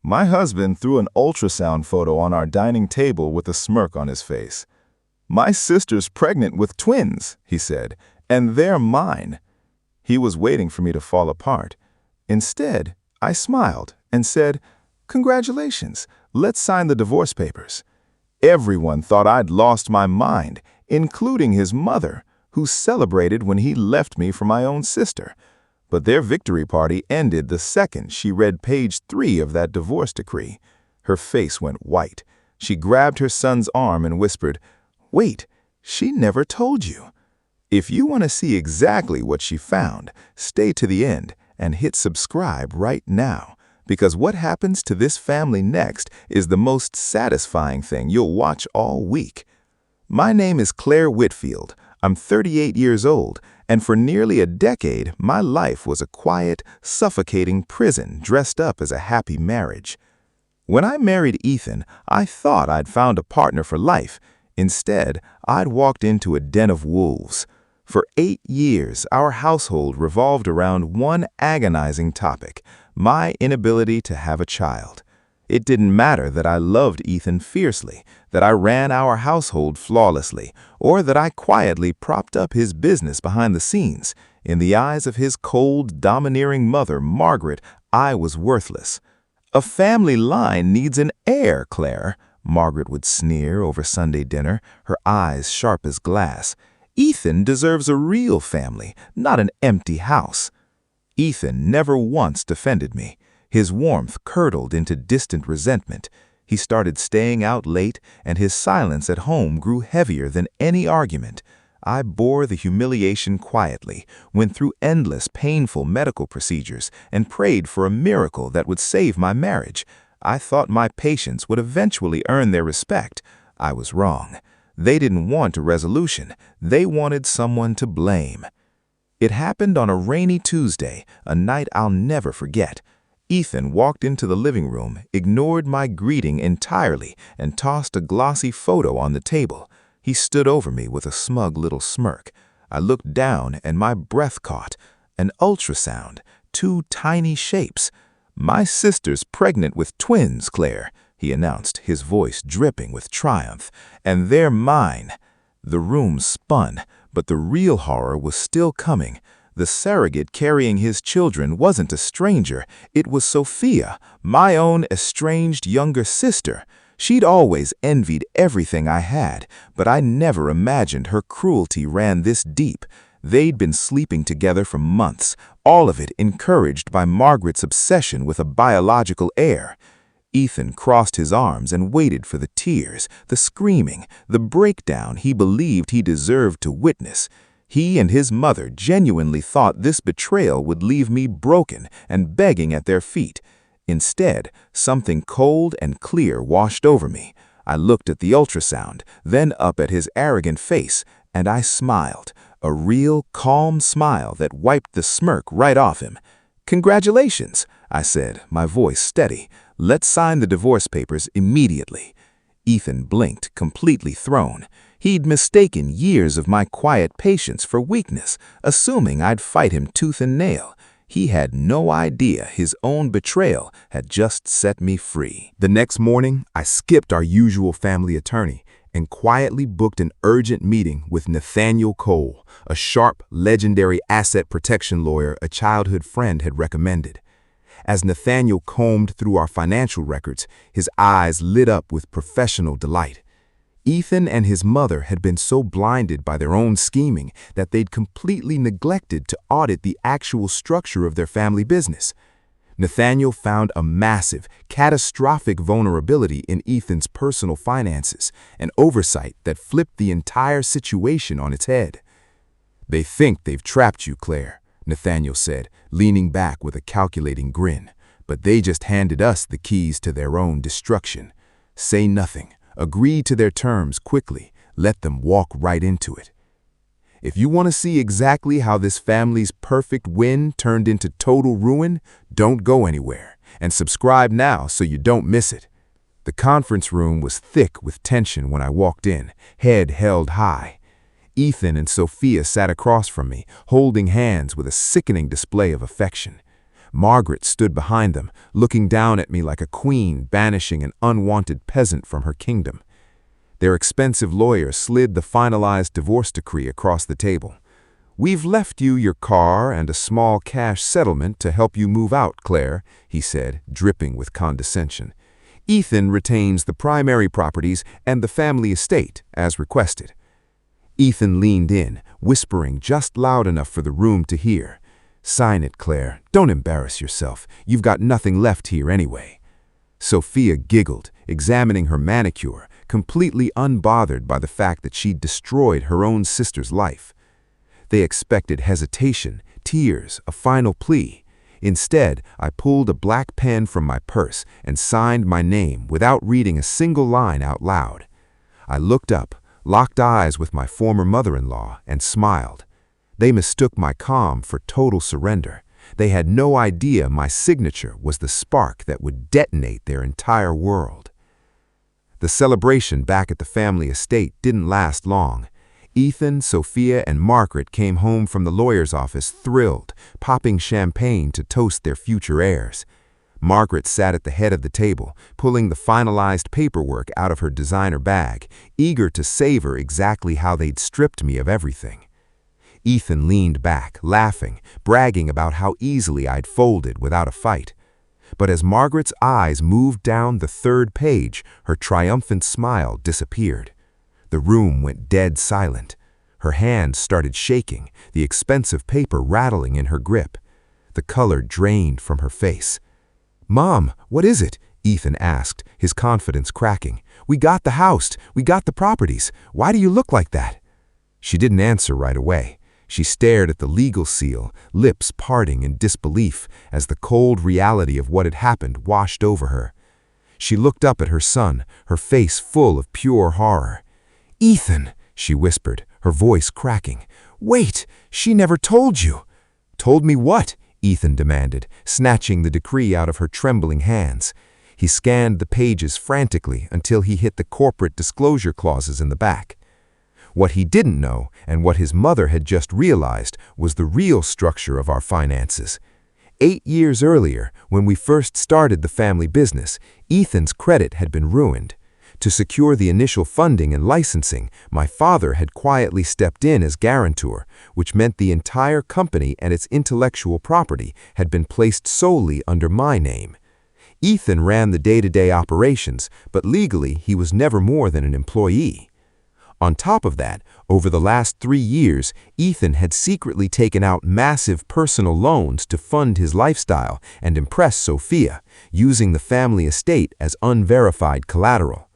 My husband threw an ultrasound photo on our dining table with a smirk on his face. "My sister's pregnant with twins," he said, "and they're mine." He was waiting for me to fall apart. Instead, I smiled and said, "Congratulations, let's sign the divorce papers." Everyone thought I'd lost my mind, including his mother, who celebrated when he left me for my own sister. But their victory party ended the second she read page 3 of that divorce decree. Her face went white. She grabbed her son's arm and whispered, "Wait, she never told you." If you want to see exactly what she found, stay to the end and hit subscribe right now, because what happens to this family next is the most satisfying thing you'll watch all week. My name is Claire Whitfield. I'm 38 years old, and for nearly a decade, my life was a quiet, suffocating prison dressed up as a happy marriage. When I married Ethan, I thought I'd found a partner for life. Instead, I'd walked into a den of wolves. For 8 years, our household revolved around one agonizing topic: my inability to have a child. It didn't matter that I loved Ethan fiercely, that I ran our household flawlessly, or that I quietly propped up his business behind the scenes. In the eyes of his cold, domineering mother, Margaret, I was worthless. "A family line needs an heir, Claire," Margaret would sneer over Sunday dinner, her eyes sharp as glass. "Ethan deserves a real family, not an empty house." Ethan never once defended me. His warmth curdled into distant resentment. He started staying out late, and his silence at home grew heavier than any argument. I bore the humiliation quietly, went through endless, painful medical procedures, and prayed for a miracle that would save my marriage. I thought my patients would eventually earn their respect. I was wrong. They didn't want a resolution. They wanted someone to blame. It happened on a rainy Tuesday, a night I'll never forget. Ethan walked into the living room, ignored my greeting entirely, and tossed a glossy photo on the table. He stood over me with a smug little smirk. I looked down and my breath caught. An ultrasound, 2 tiny shapes. "My sister's pregnant with twins, Claire," he announced, his voice dripping with triumph. "And they're mine." The room spun, but the real horror was still coming. The surrogate carrying his children wasn't a stranger. It was Sophia, my own estranged younger sister. She'd always envied everything I had, but I never imagined her cruelty ran this deep. They'd been sleeping together for months, all of it encouraged by Margaret's obsession with a biological heir. Ethan crossed his arms and waited for the tears, the screaming, the breakdown he believed he deserved to witness. He and his mother genuinely thought this betrayal would leave me broken and begging at their feet. Instead, something cold and clear washed over me. I looked at the ultrasound, then up at his arrogant face, and I smiled, a real, calm smile that wiped the smirk right off him. "Congratulations," I said, my voice steady. "Let's sign the divorce papers immediately." Ethan blinked, completely thrown. He'd mistaken years of my quiet patience for weakness, assuming I'd fight him tooth and nail. He had no idea his own betrayal had just set me free. The next morning, I skipped our usual family attorney and quietly booked an urgent meeting with Nathaniel Cole, a sharp, legendary asset protection lawyer a childhood friend had recommended. As Nathaniel combed through our financial records, his eyes lit up with professional delight. Ethan and his mother had been so blinded by their own scheming that they'd completely neglected to audit the actual structure of their family business. Nathaniel found a massive, catastrophic vulnerability in Ethan's personal finances, an oversight that flipped the entire situation on its head. "They think they've trapped you, Claire," Nathaniel said, leaning back with a calculating grin. "But they just handed us the keys to their own destruction. Say nothing. Agree to their terms quickly. Let them walk right into it." If you want to see exactly how this family's perfect win turned into total ruin, don't go anywhere, and subscribe now so you don't miss it. The conference room was thick with tension when I walked in, head held high. Ethan and Sophia sat across from me, holding hands with a sickening display of affection. Margaret stood behind them, looking down at me like a queen banishing an unwanted peasant from her kingdom. Their expensive lawyer slid the finalized divorce decree across the table. "We've left you your car and a small cash settlement to help you move out, Claire," he said, dripping with condescension. "Ethan retains the primary properties and the family estate, as requested." Ethan leaned in, whispering just loud enough for the room to hear. "Sign it, Claire. Don't embarrass yourself. You've got nothing left here anyway." Sophia giggled, examining her manicure, completely unbothered by the fact that she'd destroyed her own sister's life. They expected hesitation, tears, a final plea. Instead, I pulled a black pen from my purse and signed my name without reading a single line out loud. I looked up, locked eyes with my former mother-in-law, and smiled. They mistook my calm for total surrender. They had no idea my signature was the spark that would detonate their entire world. The celebration back at the family estate didn't last long. Ethan, Sophia, and Margaret came home from the lawyer's office thrilled, popping champagne to toast their future heirs. Margaret sat at the head of the table, pulling the finalized paperwork out of her designer bag, eager to savor exactly how they'd stripped me of everything. Ethan leaned back, laughing, bragging about how easily I'd folded without a fight. But as Margaret's eyes moved down the third page, her triumphant smile disappeared. The room went dead silent. Her hands started shaking, the expensive paper rattling in her grip. The color drained from her face. "Mom, what is it?" Ethan asked, his confidence cracking. "We got the house. We got the properties. Why do you look like that?" She didn't answer right away. She stared at the legal seal, lips parting in disbelief as the cold reality of what had happened washed over her. She looked up at her son, her face full of pure horror. "Ethan," she whispered, her voice cracking. "Wait, she never told you." "Told me what?" Ethan demanded, snatching the decree out of her trembling hands. He scanned the pages frantically until he hit the corporate disclosure clauses in the back. What he didn't know, and what his mother had just realized, was the real structure of our finances. 8 years earlier, when we first started the family business, Ethan's credit had been ruined. To secure the initial funding and licensing, my father had quietly stepped in as guarantor, which meant the entire company and its intellectual property had been placed solely under my name. Ethan ran the day-to-day operations, but legally he was never more than an employee. On top of that, over the last 3 years, Ethan had secretly taken out massive personal loans to fund his lifestyle and impress Sophia, using the family estate as unverified collateral.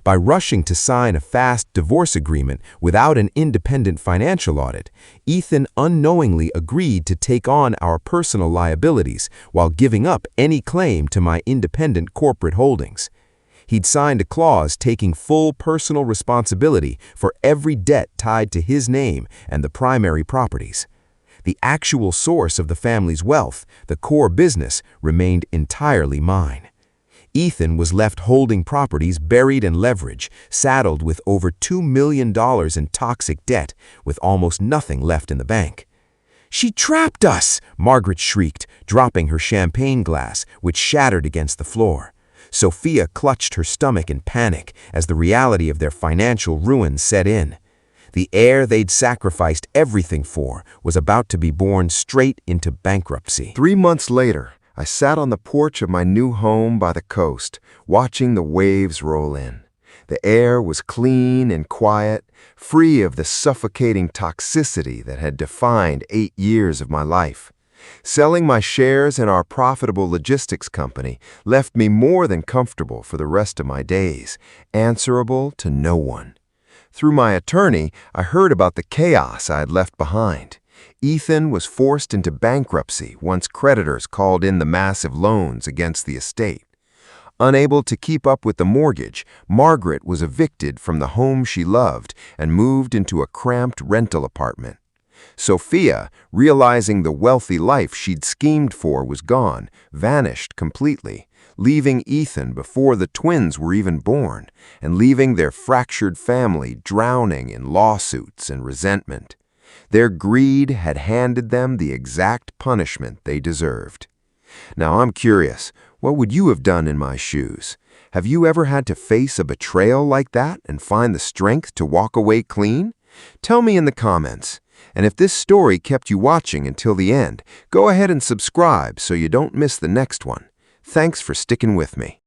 By rushing to sign a fast divorce agreement without an independent financial audit, Ethan unknowingly agreed to take on our personal liabilities while giving up any claim to my independent corporate holdings. He'd signed a clause taking full personal responsibility for every debt tied to his name and the primary properties. The actual source of the family's wealth, the core business, remained entirely mine. Ethan was left holding properties buried in leverage, saddled with over $2 million in toxic debt, with almost nothing left in the bank. "She trapped us!" Margaret shrieked, dropping her champagne glass, which shattered against the floor. Sophia clutched her stomach in panic as the reality of their financial ruin set in. The heir they'd sacrificed everything for was about to be born straight into bankruptcy. 3 months later, I sat on the porch of my new home by the coast, watching the waves roll in. The air was clean and quiet, free of the suffocating toxicity that had defined 8 years of my life. Selling my shares in our profitable logistics company left me more than comfortable for the rest of my days, answerable to no one. Through my attorney, I heard about the chaos I had left behind. Ethan was forced into bankruptcy once creditors called in the massive loans against the estate. Unable to keep up with the mortgage, Margaret was evicted from the home she loved and moved into a cramped rental apartment. Sophia, realizing the wealthy life she'd schemed for was gone, vanished completely, leaving Ethan before the twins were even born, and leaving their fractured family drowning in lawsuits and resentment. Their greed had handed them the exact punishment they deserved. Now I'm curious, what would you have done in my shoes? Have you ever had to face a betrayal like that and find the strength to walk away clean? Tell me in the comments. And if this story kept you watching until the end, go ahead and subscribe so you don't miss the next one. Thanks for sticking with me.